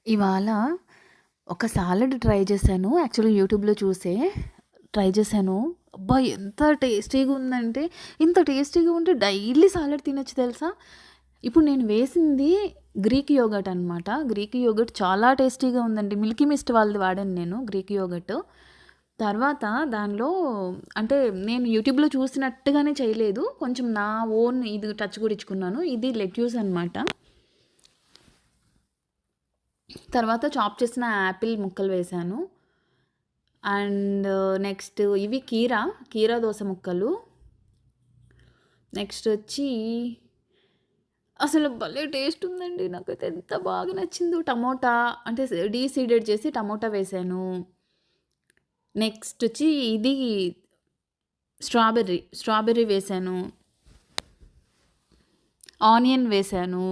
ఇవాళ ఒక salad try చేశాను. యాక్చువల్‌గా యూట్యూబ్‌లో చూసే ట్రై చేశాను. అబ్బా! ఎంత టేస్టీగా ఉందంటే, ఇంత టేస్టీగా ఉంటే డైలీ సాలడ్ తినొచ్చు తెలుసా? ఇప్పుడు నేను వేసింది గ్రీక్ యోగర్ట్ అనమాట. గ్రీక్ యోగర్ట్ చాలా టేస్టీగా ఉందండి. మిల్కీ మిస్ట్ వాళ్ళది వాడాను నేను గ్రీక్ యోగర్ట్. తర్వాత దానిలో అంటే నేను యూట్యూబ్‌లో చూసినట్టుగానే చేయలేదు. కొంచెం నా ఓన్ ఇది టచ్ కూడా ఇచ్చుకున్నాను. ఇది లెట్యూస్ అనమాట. తర్వాత చాప్ చేసిన యాపిల్ ముక్కలు వేశాను. అండ్ నెక్స్ట్ ఇవి కీరా దోస ముక్కలు. నెక్స్ట్ వచ్చి అసలు భలే టేస్ట్ ఉందండి. నాకైతే ఎంత బాగా నచ్చిందో. టమోటా అంటే డీసీడెడ్ చేసి టమోటా వేశాను. నెక్స్ట్ వచ్చి ఇది స్ట్రాబెర్రీ వేశాను. ఆనియన్ వేశాను.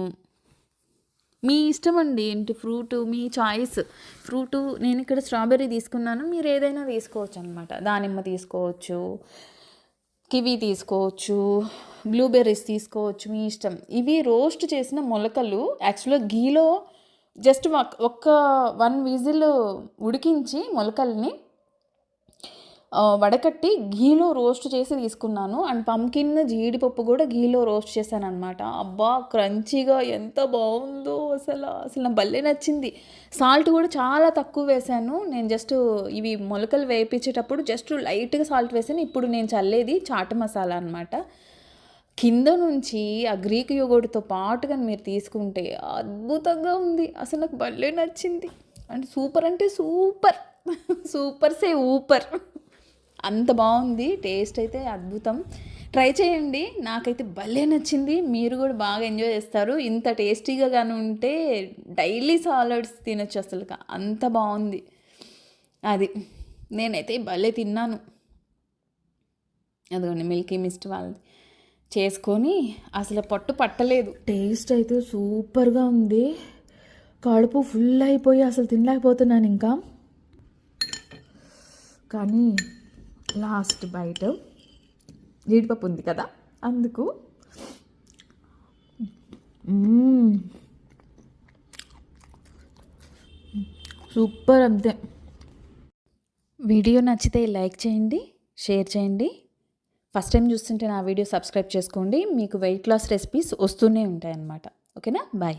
మీ ఇష్టం అండి. ఏంటి ఫ్రూటు మీ చాయిస్. ఫ్రూటు నేను ఇక్కడ స్ట్రాబెర్రీ తీసుకున్నాను. మీరు ఏదైనా తీసుకోవచ్చు అనమాట. దానిమ్మ తీసుకోవచ్చు, కివి తీసుకోవచ్చు, బ్లూబెర్రీస్ తీసుకోవచ్చు, మీ ఇష్టం. ఇవి రోస్ట్ చేసిన మొలకలు యాక్చువల్గా గీలో జస్ట్ ఒక్క 1 విజిల్ ఉడికించి మొలకల్ని వడకట్టి గీలో రోస్ట్ చేసి తీసుకున్నాను. అండ్ పంకిన్, జీడిపప్పు కూడా గీలో రోస్ట్ చేశాననమాట. అబ్బా! క్రంచీగా ఎంత బాగుందో అసలు నాకు భలే నచ్చింది. సాల్ట్ కూడా చాలా తక్కువ వేశాను. నేను జస్ట్ ఇవి మొలకలు వేయించేటప్పుడు జస్ట్ లైట్గా సాల్ట్ వేసాను. ఇప్పుడు నేను చల్లేది చాట్ మసాలా అనమాట. కింద నుంచి ఆ గ్రీక్ యోగర్ట్‌తో పాటుగా మీరు తీసుకుంటే అద్భుతంగా ఉంది. అసలు నాకు భలే నచ్చింది. అంటే సూపర్ సూపర్ సే ఊపర్ అంత బాగుంది. టేస్ట్ అయితే అద్భుతం. ట్రై చేయండి. నాకైతే భలే నచ్చింది. మీరు కూడా బాగా ఎంజాయ్ చేస్తారు. ఇంత టేస్టీగా కానీ ఉంటే డైలీ సాలడ్స్ తినొచ్చు అసలు. అంత బాగుంది. అది నేనైతే భలే తిన్నాను. అదిగోండి మిల్కీ మిస్ట్ వాళ్ళది చేసుకొని అసలు పట్టు పట్టలేదు. టేస్ట్ అయితే సూపర్గా ఉంది. కడుపు ఫుల్ అయిపోయి అసలు తినలేకపోతున్నాను ఇంకా. కానీ లాస్ట్ బైట్ జీడిపప్పు ఉంది కదా, అందుకు సూపర్. అంతే. వీడియో నచ్చితే లైక్ చేయండి, షేర్ చేయండి. ఫస్ట్ టైం చూస్తుంటే నా వీడియో సబ్స్క్రైబ్ చేసుకోండి. మీకు వెయిట్ లాస్ రెసిపీస్ వస్తూనే ఉంటాయి అన్నమాట. ఓకేనా? బాయ్.